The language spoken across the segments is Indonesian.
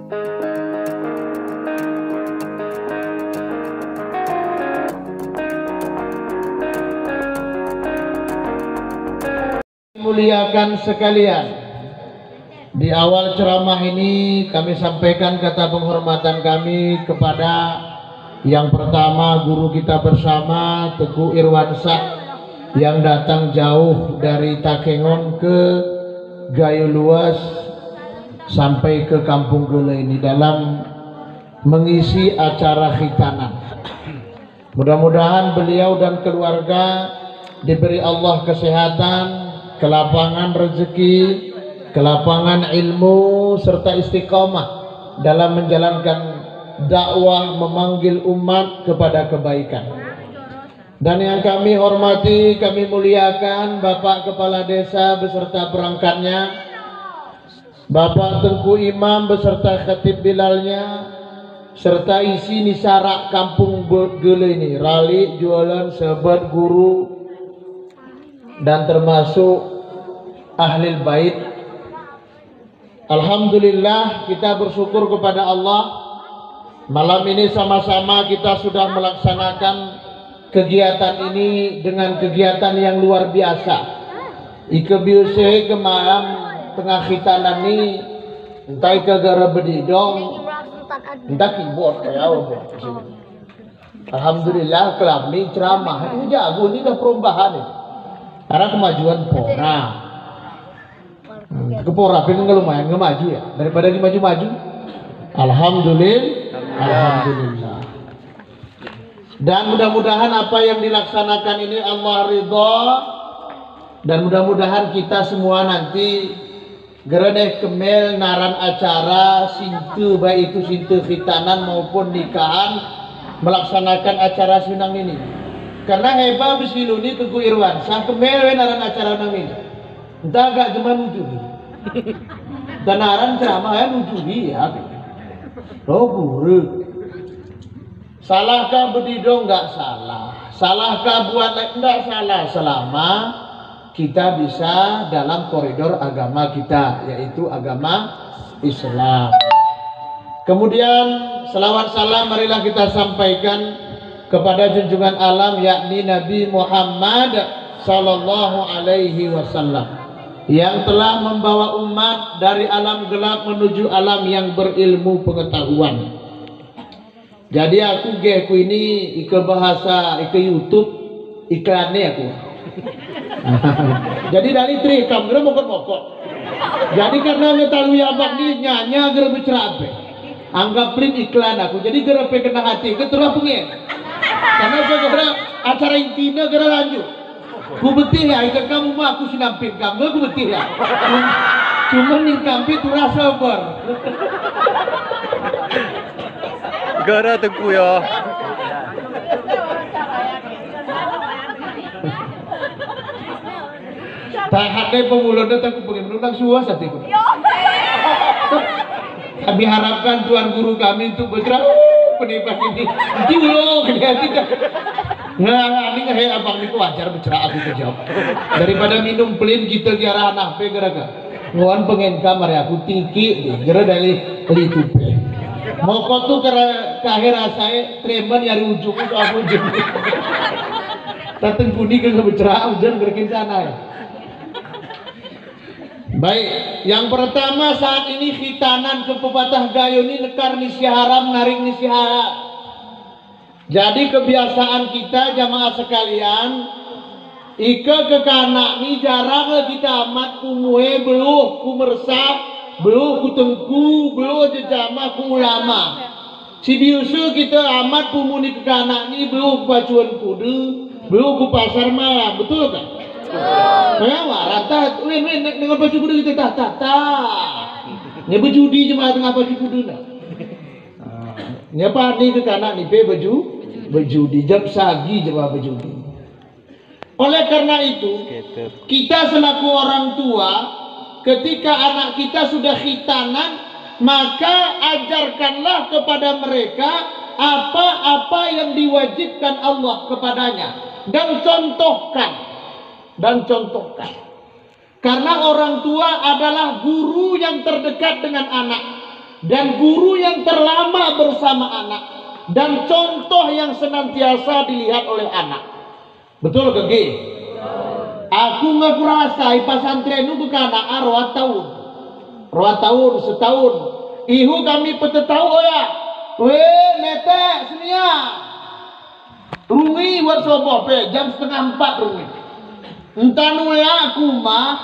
Muliakan sekalian, di awal ceramah ini kami sampaikan kata penghormatan kami kepada yang pertama guru kita bersama Teguh Irwansyah yang datang jauh dari Takengon ke Gayo Luas sampai ke Kampung Gele ini dalam mengisi acara khitanan. Mudah-mudahan beliau dan keluarga diberi Allah kesehatan, kelapangan rezeki, kelapangan ilmu, serta istiqamah dalam menjalankan dakwah memanggil umat kepada kebaikan. Dan yang kami hormati, kami muliakan Bapak Kepala Desa beserta perangkatnya, Bapak Tengku Imam beserta khatib Bilalnya, serta isi nisara Kampung Gele ini, rali, jualan, sahabat, guru, dan termasuk Ahlul Bait. Alhamdulillah, kita bersyukur kepada Allah. Malam ini sama-sama kita sudah melaksanakan kegiatan ini dengan kegiatan yang luar biasa. Ike biuse ke malam tengah khitanan ini entah ke gara bedidong entah keyboard kayak apa. Alhamdulillah kelami ceramah itu jago, ini udah perubahan nih. Karena kemajuan pora. Ke pora pengen lumayan ngemaju ya daripada maju-maju. Alhamdulillah. Dan mudah-mudahan apa yang dilaksanakan ini Allah ridha, dan mudah-mudahan kita semua nanti geredeh kemel naran acara sintu, baik itu sintu khitanan maupun nikahan, melaksanakan acara sunang ini. Karena hebat bisiluni Teguh Irwansyah kemel naran acara nang ini. Entah gak cuma nujuhi. Dan naran ceramah ya nujuhi ya. Oh buruk. Salahkah bedidong? Enggak salah. Salahkah buat enggak salah selama kita bisa dalam koridor agama kita, yaitu agama Islam. Kemudian selawat salam marilah kita sampaikan kepada junjungan alam, yakni Nabi Muhammad sallallahu alaihi wasallam, yang telah membawa umat dari alam gelap menuju alam yang berilmu pengetahuan. Jadi aku ini ike bahasa ike YouTube iklannya aku. Jadi dari trikam gerak mokok-mokok. Jadi karena metalui abang ini nyanya gerak bercerape. Anggap print iklan aku. Jadi gerak kena hati ke terus pengen. Karena gerak acara intinya gerak lanjut. Ku betih ya, ikan kamu mah aku sinampin kamu, aku betih ya. Cuma nih kampit turah sabar. Gara Teguh ya. Tak ada pemulung datang ku pengen menundang suas hatiku. Kami harapkan Tuan Guru kami untuk bergerak penipak ini. Jiwo tidak. Nah, ini kayak abang itu wajar bercerak aku kejawab. Daripada minum pelin kita kira anak pe geraga. Nguan pengen kamar aku tinggi gara dari litupe. Mokot tuh kahir saya tremen nyari ujung itu aku ujung. Tateng kuning ke bercerak hujan berkin sana ya. Baik, yang pertama saat ini khitanan ke pepatah gayo ini nekar nisi haram naring nisi haram. Jadi kebiasaan kita jamaah sekalian, ike ke kanak ni jarang kita amat kumue beluh kumersap, beluh kutengku, beluh jejamah ku ulama. Si biusu kita amat pumuni ke kanak ni beluh bacuan kudu, beluh ku pasar malam, betul kan? Mewah, rata, dengan baju kudu kita nya berjudi cuma tengah baju kudu nak. Nya padi ke kanak ni pe berjudi, jam sagi cuma berjudi. Oleh karena itu, kita selaku orang tua, ketika anak kita sudah khitanan, maka ajarkanlah kepada mereka apa-apa yang diwajibkan Allah kepadanya, dan contohkan. Karena orang tua adalah guru yang terdekat dengan anak. dan guru yang terlama bersama anak, dan contoh yang senantiasa dilihat oleh anak. Betul ke G? Aku nggak kurasa pesantren itu ke anak roa tahun setahun. Ihu kami petetau ya. Weh netek semia. Rungi buat soboh pe jam 3:30 rungi. Entah ya aku mah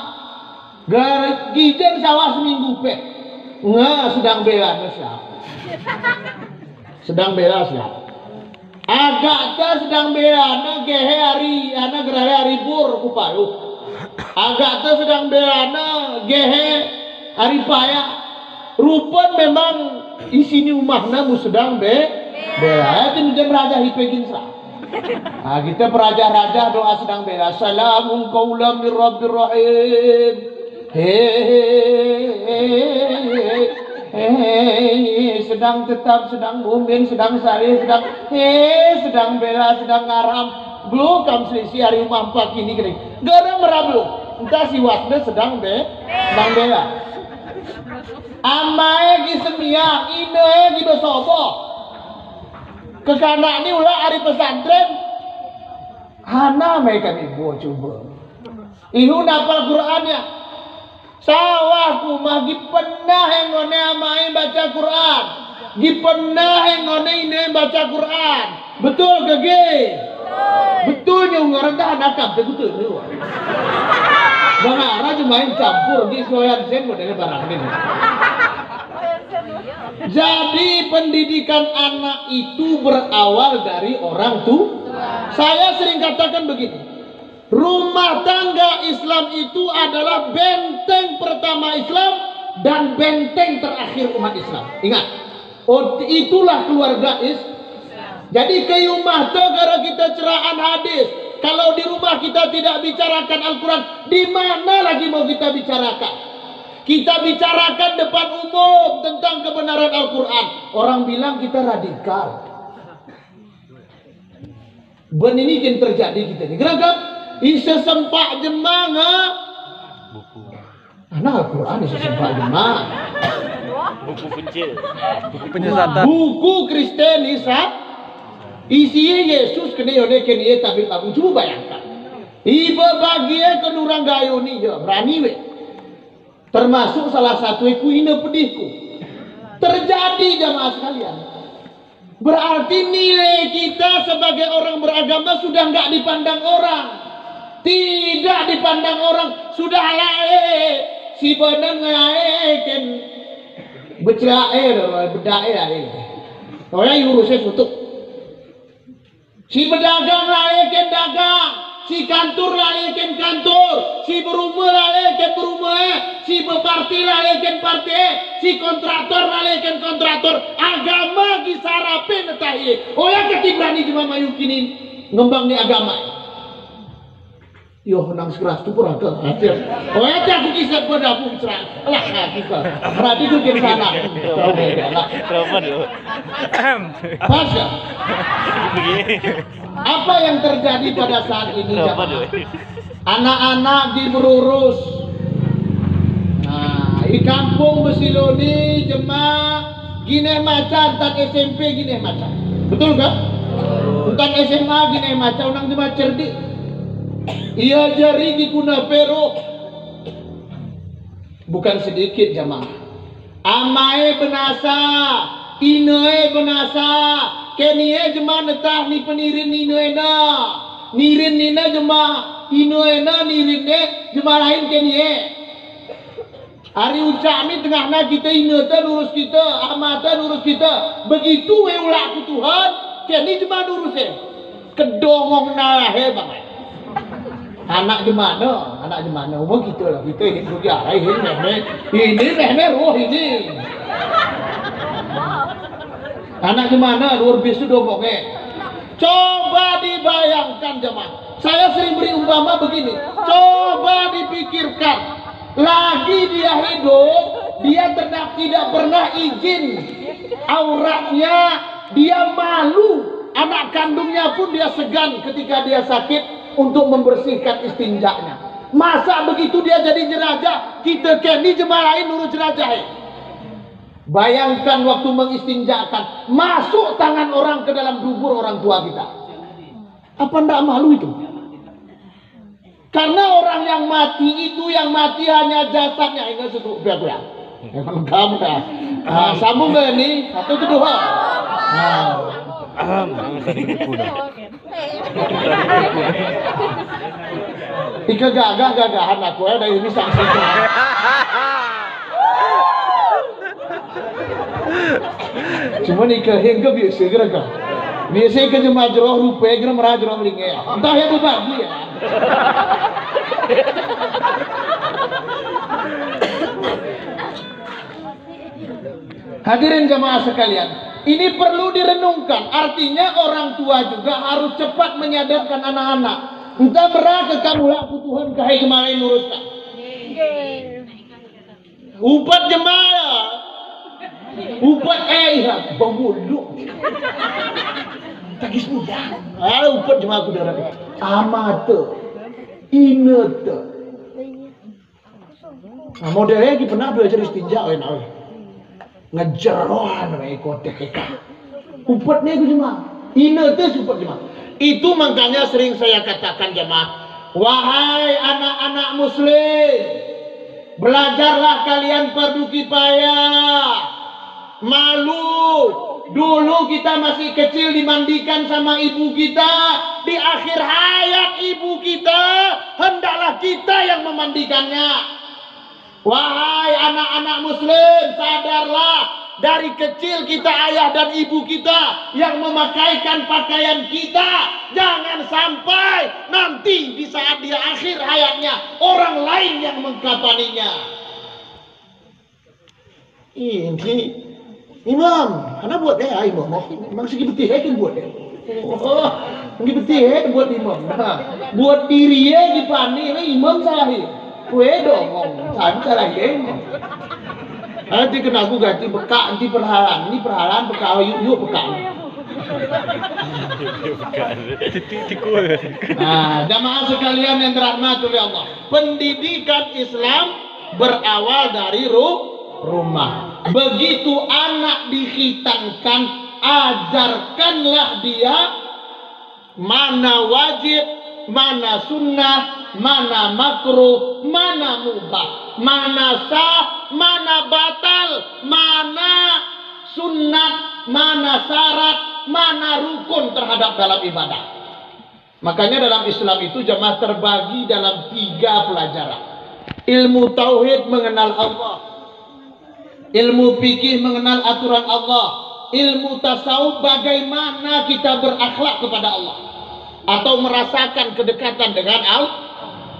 gijen sawah seminggu pe. Nggak sedang bela siap. Sedang bela siap. Agak ta sedang bela na gehe hari ana gerale hari bur kupayu. Agak ta sedang bela na gehe hari paya. Rupan memang isini umahna mu sedang bela. Itu jam raja hipegin sa. Nah, kita peraja-raja doa sedang bela. Salamun qaulam mir rabbir rahim. Sedang tetap, sedang mumin, sedang salih, sedang bela, sedang ngaram. Belum kam selisih hari umah empat kini kering. Gak ada merablu. Entah si wasda sedang bela. Amae ki semia, ine ki dosobo. Kekana ini ulah hari pesantren. Hana mereka ibu coba. Ihu nafal Qur'annya. Sawahku mah pernah ngone amai baca Quran. Pernah ngone ini baca Quran. Betul ke ge? Betul nya ngaran dah nakap betul ni. Bang ara cuma campur di soyan sen model barang ini. Jadi pendidikan anak itu berawal dari orang tua. Saya sering katakan begini. Rumah tangga Islam itu adalah benteng pertama Islam dan benteng terakhir umat Islam. Ingat, itulah keluarga Islam. Jadi ke rumah tangga kita cerahan hadis. Kalau di rumah kita tidak bicarakan Al-Quran, di mana lagi mau kita bicarakan? Kita bicarakan depan umum tentang kebenaran Al-Quran. Orang bilang kita radikal. Ben ini yang terjadi kita ini. Kenapa? Isa sempak jemanga buku anak Al-Quran isa sempak jemang buku pencil, buku penyesatan, buku Kristen isa isinya Yesus kene yone kene tapi kamu coba bayangkan iba bagia kenurang gayo ni jo berani we termasuk salah satu iku ine pedihku terjadi jamaah sekalian. Berarti nilai kita sebagai orang beragama sudah nggak dipandang orang. Tidak dipandang orang, sudah lae si bener ngelaeken becerae bedae lae. Soalnya urusnya tutup. Si pedagang laeken dagang, si kantor laeken kantor, si berumah laeken berumah, si beparti laeken parti, si kontraktor laeken kontraktor. Agama kisarape netahi. Oh ya ketibrani cuma mayukinin ngembang ni agama. Yo nang sekeras tu pura ke hasil. Oh ya aku kisah pada aku cerah. Lah kita. Berarti tu ke sana. Kenapa dulu? Pasca. Apa yang terjadi pada saat ini? Anak-anak diberurus. Nah, di kampung Besiloni jemaah gini macan tak SMP gini macan. Betul kan? Bukan SMA gini macan orang jemaah cerdik. Ia jari di kuna pero bukan sedikit jamaah. Amae benasa, inoe benasa, kenie jemaah netah ni penirin inoe na, nirin nina jemaah inoe na nirin ne jemaah lain kenie. Hari ucap ni tengah na kita inoe lurus kita, amata lurus kita. Begitu ulah Tuhan, kenie jemaah lurusnya. Kedongong na he bang. Anak jemana, umur gitu lah, kita ini berjalan ini roh ini. Anak jemana, luar biasa domongnya. Coba dibayangkan jemaah. Saya sering beri umpama begini. Coba dipikirkan, lagi dia hidup, dia tidak pernah izin auratnya, dia malu. Anak kandungnya pun dia segan ketika dia sakit untuk membersihkan istinjaknya. Masa begitu dia jadi jenazah, kita kini jemaah lain nurut jenazah. Bayangkan waktu mengistinjakan, masuk tangan orang ke dalam dubur orang tua kita. Apa ndak malu itu? Karena orang yang mati itu, yang mati hanya jasadnya. Ini sudah biar ya. Kamu ya. Sambung ke ini satu kedua. Ika gagahan aku ya dari ini sanksi. Cuma ika hingga biasa gerakan. Biasa ika cuma jerah rupa, kira merah jerah melingnya. Entah ya berbagi ya. Hadirin jamaah sekalian, ini perlu direnungkan. Artinya orang tua juga harus cepat menyadarkan anak-anak. Entah berapa kamu laku Tuhan kahai kemarin uruskan. Upat jemaah, upat bamuluk. Tagis muda. Upat jemaah aku darah. Amate, inete. Nah, modelnya lagi pernah belajar istinja, ngejerohan kotek eka. Upatnya itu jemaah. Inete upat jemaah. Itu makanya sering saya katakan jemaah, wahai anak-anak muslim, belajarlah kalian fardu kifayah. Malu, dulu kita masih kecil dimandikan sama ibu kita, di akhir hayat ibu kita hendaklah kita yang memandikannya. Wahai anak-anak muslim, sadarlah, dari kecil kita ayah dan ibu kita yang memakaikan pakaian kita. Jangan sampai nanti di saat dia akhir hayatnya orang lain yang mengkafaninya. Ini imam, karena buat dia imam, memang segi betih kan buat dia. Oh, segi betih buat imam. Nah, buat diri ya dipani, imam salah ya. Kue dong, saya salah ya. Nanti kena aku ganti bekak, nanti perhalan. Ini perhalan bekak, yuk bekak. Nah, jamaah sekalian yang dirahmati oleh Allah, pendidikan Islam berawal dari rumah. Begitu anak dihitankan, ajarkanlah dia mana wajib, mana sunnah, mana makruh, mana mubah, mana sah, mana batal, mana sunnat, mana syarat, mana rukun terhadap dalam ibadah. Makanya dalam Islam itu jemaah terbagi dalam 3 pelajaran. Ilmu tauhid mengenal Allah, ilmu fikih mengenal aturan Allah, ilmu tasawuf bagaimana kita berakhlak kepada Allah atau merasakan kedekatan dengan Allah.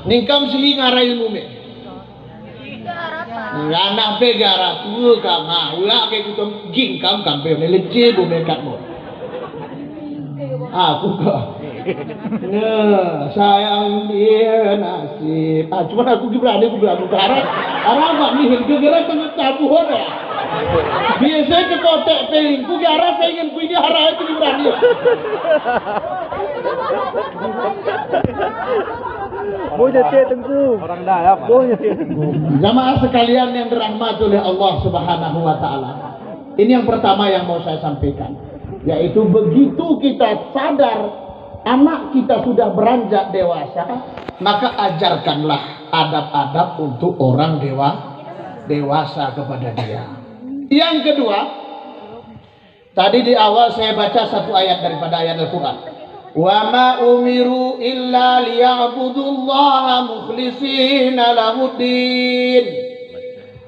Ningkam sih ngara ilmu me. Anak begara tu kama ulah kayak gitu gingkam kampe ne lece bu mekat mo. Aku kok. Nah, sayang dia nasib. Cuma aku berani karena apa nih gegera tengah tabuhan ya. Biasanya ke kotek pelingku gara pengen ku ini harap itu berani. Orang dalam. Jamaah sekalian yang dirahmati oleh Allah Subhanahu wa taala. Ini yang pertama yang mau saya sampaikan, yaitu begitu kita sadar anak kita sudah beranjak dewasa, maka ajarkanlah adab-adab untuk orang dewasa kepada dia. Yang kedua, tadi di awal saya baca satu ayat daripada ayat Al-Quran. Wa ma umiru illa liya'budullaha mukhlishina lahuddin.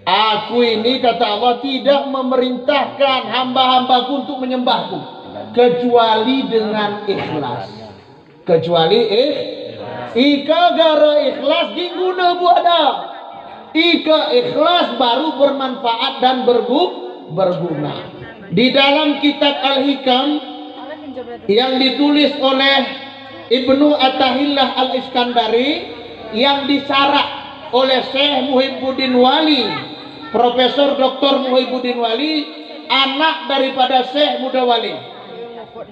Aku ini kata Allah tidak memerintahkan hamba-hambaku untuk menyembahku kecuali dengan ikhlas. Kecuali ika gara ikhlas ginguna buada. Ika ikhlas baru bermanfaat dan berguna. Di dalam kitab Al-Hikam yang ditulis oleh Ibnu Atahillah Al-Iskandari, yang disarah oleh Syekh Muhibbuddin Wali, Profesor Dr. Muhibbuddin Wali, anak daripada Syekh Mudawali.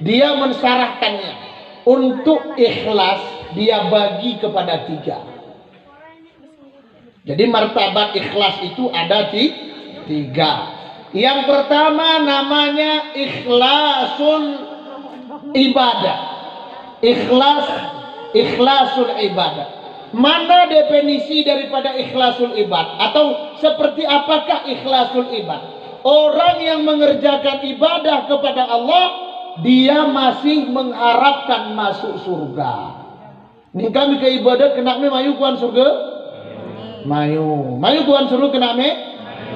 Dia mensarahkannya. Untuk ikhlas dia bagi kepada 3. Jadi martabat ikhlas itu ada 3. Yang pertama namanya ikhlasul ibadah. Ikhlasul ibadah. Mana definisi daripada ikhlasul ibadah? Atau seperti apakah ikhlasul ibadah? Orang yang mengerjakan ibadah kepada Allah, dia masih mengharapkan masuk surga. Ini kami ke ibadah kena me mayu kuan surga? Mayu kuan surga kena me?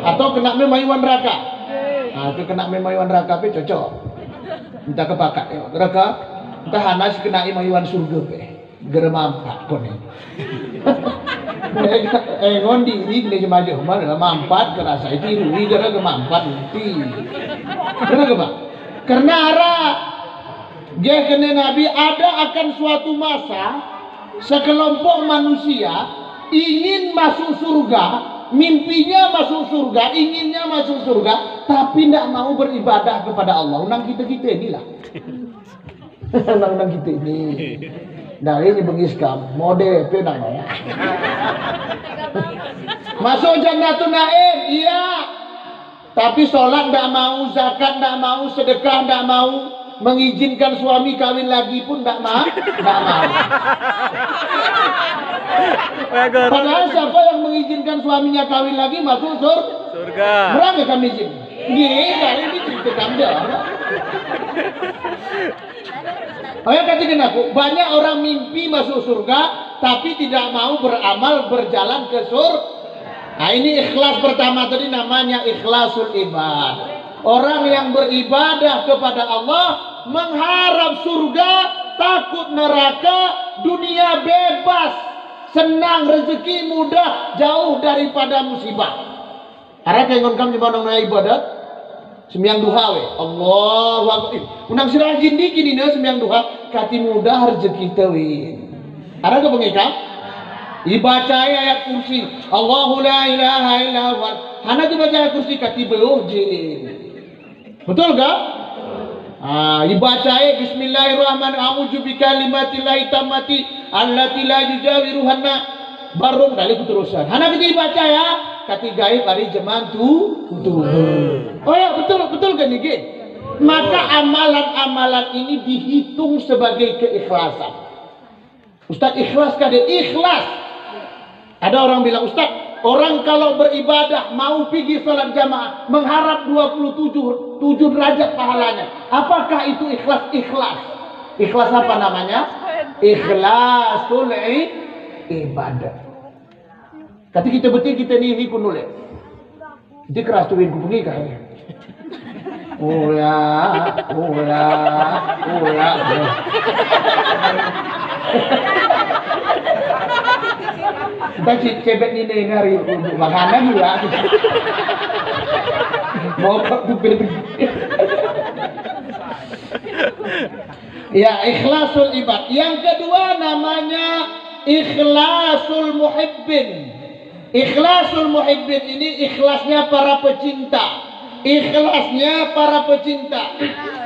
Atau kena me mayuan neraka? Nah, itu kena me mayuan neraka pe cocok. Minta kepakat ya. Neraka entah hanas kena mayuan surga pe. Geremampat kon ni. Ngondi ini dia maju mana mampat kerasa itu ini gara gemampat nanti. Kenapa? Karena arah dia kena Nabi ada akan suatu masa sekelompok manusia ingin masuk surga, mimpinya masuk surga, inginnya masuk surga, tapi tidak mau beribadah kepada Allah. Undang kita inilah. Undang kita ini. Dari ini bengiskam mode penang. Masuk Jannatul Naim, iya. Tapi sholat tidak mau, zakat tidak mau, sedekah tidak mau, mengizinkan suami kawin lagi pun tidak mau. Padahal siapa yang mengizinkan suaminya kawin lagi masuk surga? Berang ya kami izin. Ini cerita kami. Oh ya katakan aku, banyak orang mimpi masuk surga tapi tidak mau beramal berjalan ke surga. Nah ini ikhlas pertama tadi namanya ikhlasul ibadah. Orang yang beribadah kepada Allah mengharap surga, takut neraka, dunia bebas, senang, rezeki mudah, jauh daripada musibah. Arah kengon kam di bandung na ibadat. Sembiang duha we. Allahu Akbar. Undang si rajin dikit ini sembiang duha kati mudah rezeki teuing. Ada ke pengikam? Dibaca ayat kursi. Allahu la ilaha illa huwa. Hana dibaca ayat kursi kati beluh jin. Betul enggak? Dibaca ayat bismillahirrahmanirrahim. A'udzu bikalimatillahi tammati allati la yujawiruhanna baru dari keterusan. Hana kita dibaca ya. Kati gaib hari zaman tuh. Oh ya betul kan ini. Maka amalan-amalan ini dihitung sebagai keikhlasan. Ustaz ikhlas kan dia ikhlas. Ada orang bilang Ustaz, orang kalau beribadah mau pergi sholat jamaah mengharap 27 derajat pahalanya. Apakah itu ikhlas? Ikhlas apa namanya? Ikhlasul ibadah. Kati kita betul kita ni ikut nulis. Dia keras tuin ku pergi kan. Ola. Kita cebet ni ngari untuk makanan juga. Mau tupir. Ya, ikhlasul ibad. Yang kedua namanya ikhlasul muhibbin. Ikhlasul muhibbin ini ikhlasnya para pecinta. Ikhlasnya para pecinta.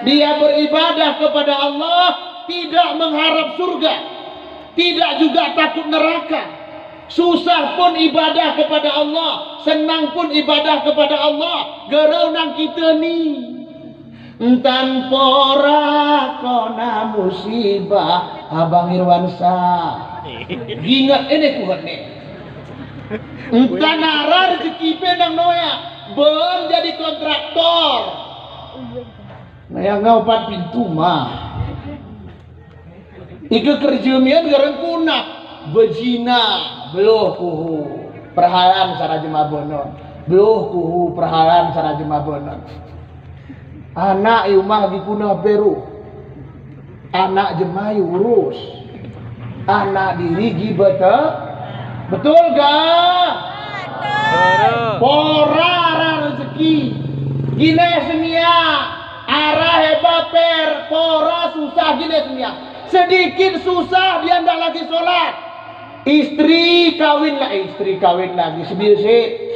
Dia beribadah kepada Allah, tidak mengharap surga, tidak juga takut neraka. Susah pun ibadah kepada Allah, senang pun ibadah kepada Allah. Gerau nang kita ni tanpa kona musibah Abang Irwansa. Ingat ini kuat nih. Entah nara rezeki penang noya, belum jadi kontraktor. Nah yang ngaupat pintu mah. Ika kerjemian garang kunak, bejina, beluh kuhu, perhalan cara jemaah bonon, beluh kuhu, perhalan cara jemaah bonon. Anak rumah lagi kuna peru, anak jemaah urus, anak diri gibata. Betul gak? Pora rezeki gine semia arah hebaper pora susah gine semia sedikit susah dia ndak lagi sholat istri kawin lagi sebisi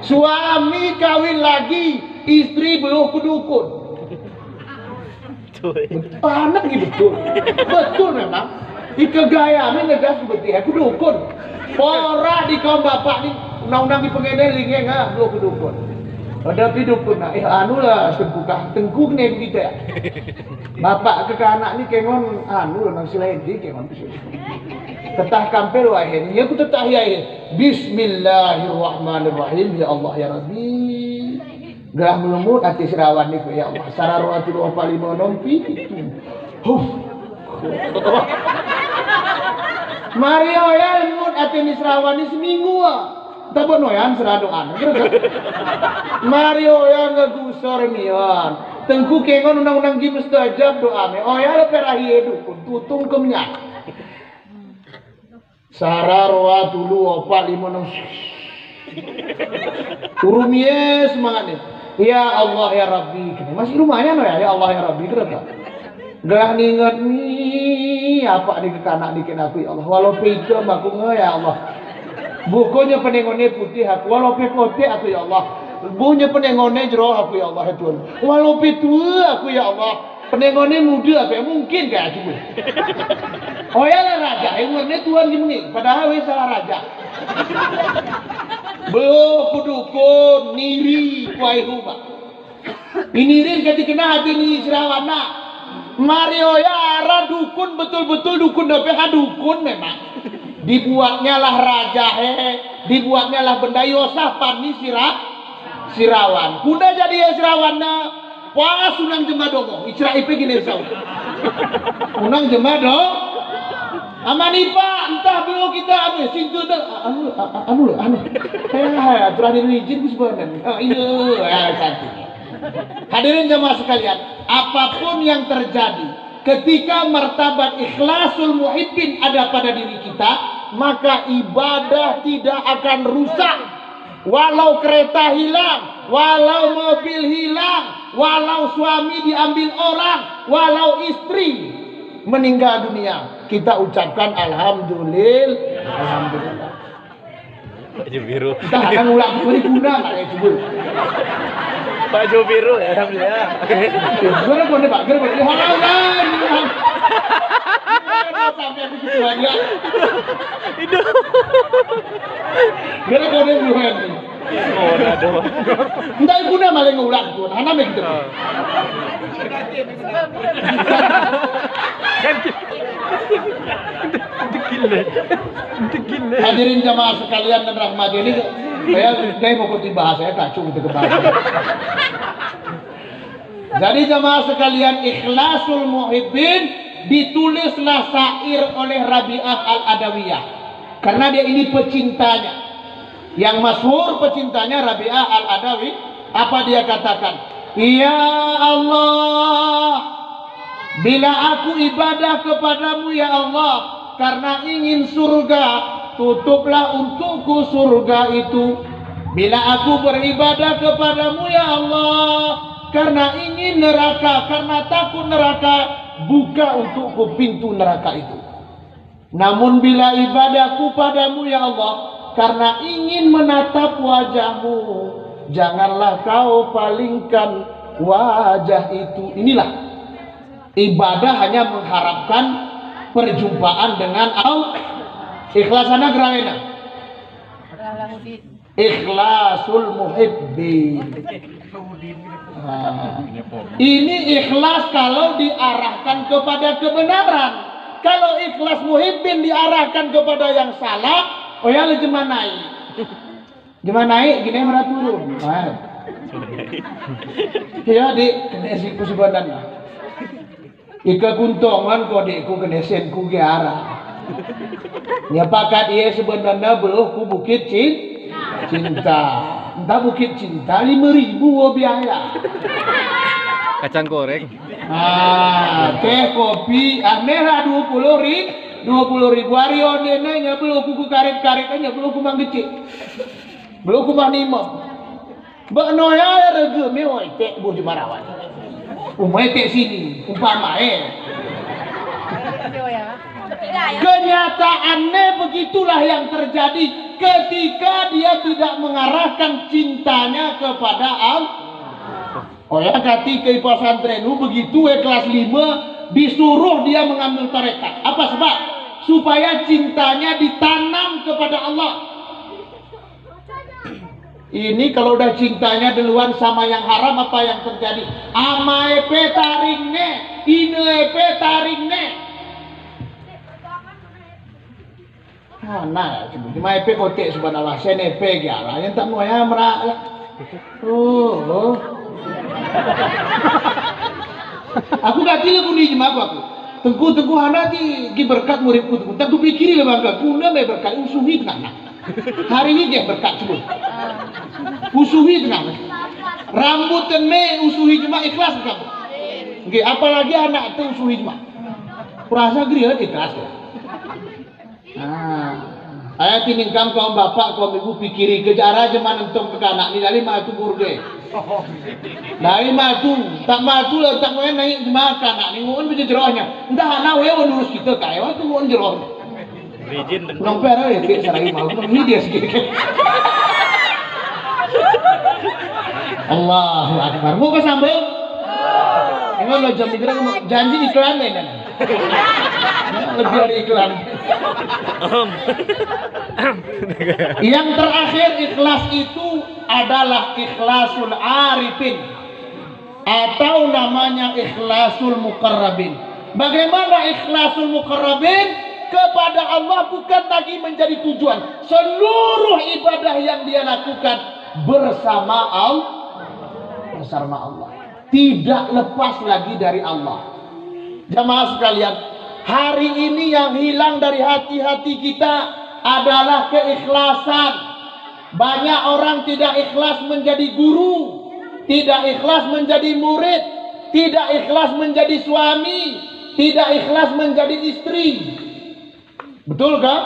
suami kawin lagi istri belum kedukun anak ini betul memang ikegaya menegas seperti aku dukun. Pora di kaum bapak ni undang-undang di pengedeling enggak belum kedukun. Ada dukun nak anu lah tengku nih kita. Bapak ke anak ni kengon anu nang selain di kengon. Tetah kampel wae ya ku tetah ya. Bismillahirrahmanirrahim ya Allah ya Rabbi. Gerah melemut hati serawan niku ya Allah. Sararwatul wafalimo nompi itu. Mario ya lemut hati serawan ni seminggu Tapi noyan seradoan. Mario yang ngegusor mian. Tengku kengon undang-undang gi mustajab doa me. Oh ya leperahi edu tutung kemnya. Sararwa tulu opa limono. Urumie semangat nih. Ya Allah ya Rabbi. Masih lumayan ya Allah ya Rabbi kenapa? Gak ningat nih apa di kekanak dikit aku ya Allah. Walau itu aku ya Allah. Bukunya penengone putih aku, walau putih aku ya Allah. Bukunya penengone jero aku ya Allah itu. Walau itu aku ya Allah. Penengone muda apa mungkin kayak aku. Oh ya lah raja, umurnya Tuhan gini. Padahal wis salah raja. Belum kudukun niri kuai rumah. Inirin ketika kena hati ni serawana. Mario ya arah dukun betul-betul dukun DPH dukun memang. Dibuatnya lah raja dibuatnya lah benda yosah pani sirawan kuda jadi ya sirawanna pas unang jemadogo icra ipe gini sau unang jemado amanipa entah belum kita anu sintu anu saya telah dirijin ku sebenarnya ini cantik. Hadirin jemaah sekalian, apapun yang terjadi ketika martabat ikhlasul muhibbin ada pada diri kita, maka ibadah tidak akan rusak. Walau kereta hilang, walau mobil hilang, walau suami diambil orang, walau istri meninggal dunia, kita ucapkan alhamdulillah. Baju biru. Kita akan ulang beri guna nggak ya coba. Baju biru ya alhamdulillah. Gimana kau nih Pak? Gimana kau? Halan. Sampai aku kecewa dia. Itu. Gimana kau nih bukan? Oh, aduh. Entah guna malah ngulang tuh. Anak begitu. Hadirin jamaah sekalian dan rahmat ini saya mau kuti bahasa ya kacung itu bahasa. Jadi jamaah sekalian ikhlasul muhibbin ditulislah syair oleh Rabi'ah al-Adawiyah karena dia ini pecintanya yang masyhur pecintanya Rabi'ah al-Adawi. Apa dia katakan? Ya Allah, bila aku ibadah kepadamu ya Allah karena ingin surga, tutuplah untukku surga itu. Bila aku beribadah kepadamu ya Allah karena ingin neraka, karena takut neraka, buka untukku pintu neraka itu. Namun bila ibadahku padamu ya Allah karena ingin menatap wajahmu, janganlah kau palingkan wajah itu. Inilah ibadah hanya mengharapkan perjumpaan dengan Allah. Ikhlasannya gerawena. Ikhlasul muhibbin. Ini ikhlas kalau diarahkan kepada kebenaran. Kalau ikhlas muhibbin diarahkan kepada yang salah, oh ya jemanai. Jemanai gini merah turun. Ya di kena kusibadan. Ika kuntongan kau deku kena senku ke arah. Ya pakat ia sebenarnya belum ku bukit cinta. Entah bukit cinta 5.000 biaya. Kacang goreng. Teh kopi merah 20.000. 20.000 hari onenya belum kuku karet-karetnya belum kumang kecil. Belum kumang nima. Mbak Noya rege mewah teh bu di Marawan. Umai teh sini umpama Kenyataannya begitulah yang terjadi ketika dia tidak mengarahkan cintanya kepada Allah. Oh ya ketika pesantren begitu kelas 5 disuruh dia mengambil tarekat. Apa sebab? Supaya cintanya ditanam kepada Allah. Ini kalau udah cintanya duluan sama yang haram, apa yang terjadi? Ama epe taringne, ine epe taringne. Nah, cuma epe kotek subhanallah, sen epe gala, yang tak mau ya merak. Oh. Aku gak tila kundi jemaku aku. Tengku hana di berkat muridku tengku. Tak kupikiri lah bangga, kuna me berkat usuhi tenang. Hari ini dia berkat sebut. Usuhi tenang. Rambut me usuhi jema ikhlas kamu. Oke, apalagi anak itu usuhi jema. Kurasa geriat ikhlas ya. Ayat ini kaum bapak, kaum ibu pikiri kejar aja mana untuk ke anak ni dari matu burde. Dari matu, tak matu lah tak mau naik makan anak ni mohon beje jerohnya. Entah anak wewe lurus kita kaya waktu mohon jeroh. Rijin Nomper ya dia sarang mau ini dia sikit. Allahu Akbar. Mau ke sambal? Enggak lo jam dikira janji iklan ya. Lebih dari iklan. Yang terakhir ikhlas itu adalah ikhlasul arifin atau namanya ikhlasul muqarrabin. Bagaimana ikhlasul muqarrabin? Kepada Allah bukan lagi menjadi tujuan. Seluruh ibadah yang dia lakukan bersama Allah. Tidak lepas lagi dari Allah. Jamaah sekalian, hari ini yang hilang dari hati-hati kita adalah keikhlasan. Banyak orang tidak ikhlas menjadi guru, tidak ikhlas menjadi murid, tidak ikhlas menjadi suami, tidak ikhlas menjadi istri. Betul kah?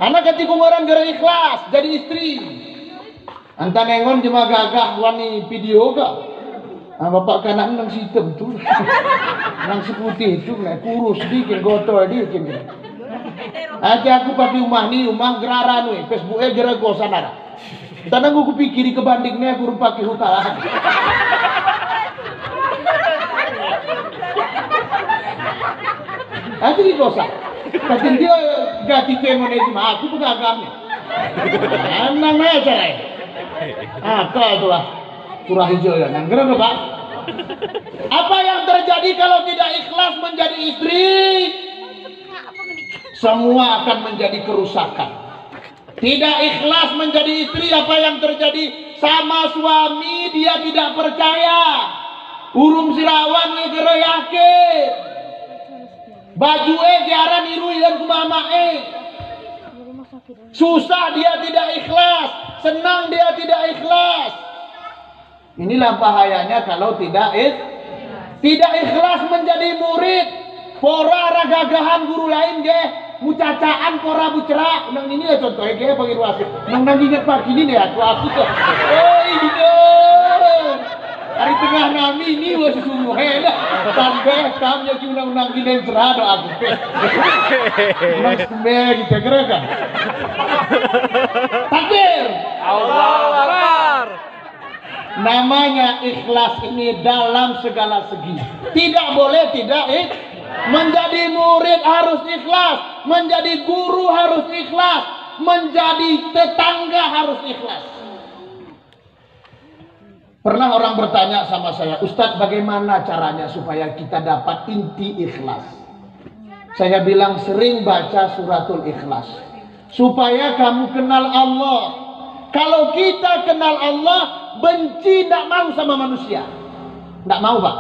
Anak ketika orang gara ikhlas jadi istri. Anta nengon cuma gagah wani video kah? Bapak kanan nang sitem tu, nang seputih tu, kurus dikit, gotol dikit. Aja aku pakai rumah ni, rumah gerara ni, Facebooknya gera gosan ada. Tanang aku pikiri kebandingnya aku pakai hutan. Aja di gosan. Tapi dia ganti pemone cuma aku bukan agamnya. Nang mana cara? Kau tu lah. Surah hijau ya, nangger Pak. Apa yang terjadi kalau tidak ikhlas menjadi istri? Semua akan menjadi kerusakan. Tidak ikhlas menjadi istri, apa yang terjadi? Sama suami dia tidak percaya. Urung sirawan ngegere yakin. Baju diaran niru dan kumamae. Susah dia tidak ikhlas, senang dia tidak ikhlas. Inilah bahayanya kalau tidak ikhlas menjadi murid. Pora ragagahan guru lain ge, mucacaan pora bucerak. Nang ini ya contohnya ge bagi ruas. Nang ingat pagi ini ya aku tuh. Oi gitu. Hari tengah nami ini wah sesungguh helah. Sampai kamu yang undang-undang gini serado aku. Nang sembe gitu kira kan. Takbir. Allahu Akbar. Namanya ikhlas ini dalam segala segi. Tidak boleh tidak menjadi murid harus ikhlas, menjadi guru harus ikhlas, menjadi tetangga harus ikhlas. Pernah orang bertanya sama saya, Ustadz bagaimana caranya supaya kita dapat inti ikhlas? Saya bilang sering baca suratul ikhlas supaya kamu kenal Allah. Kalau kita kenal Allah, benci tidak mau sama manusia. Tidak mau Pak.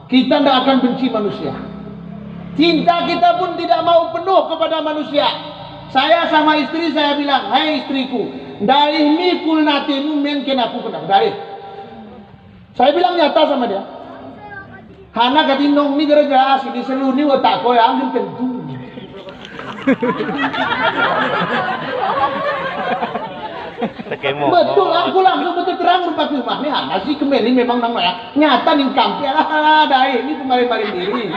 Kita tidak akan benci manusia. Cinta kita pun tidak mau penuh kepada manusia. Saya sama istri saya bilang, hai istriku, dari mikul natimu mungkin aku kenal. Dari. Saya bilang nyata sama dia. Hana katinong ni gara-gara asli seluni otak ko yang tentu. Betul, aku langsung betul terang rupa rumah ni Hana sih kemeli memang namanya nyata nih kampi lah, dari ini kemarin-kemarin diri.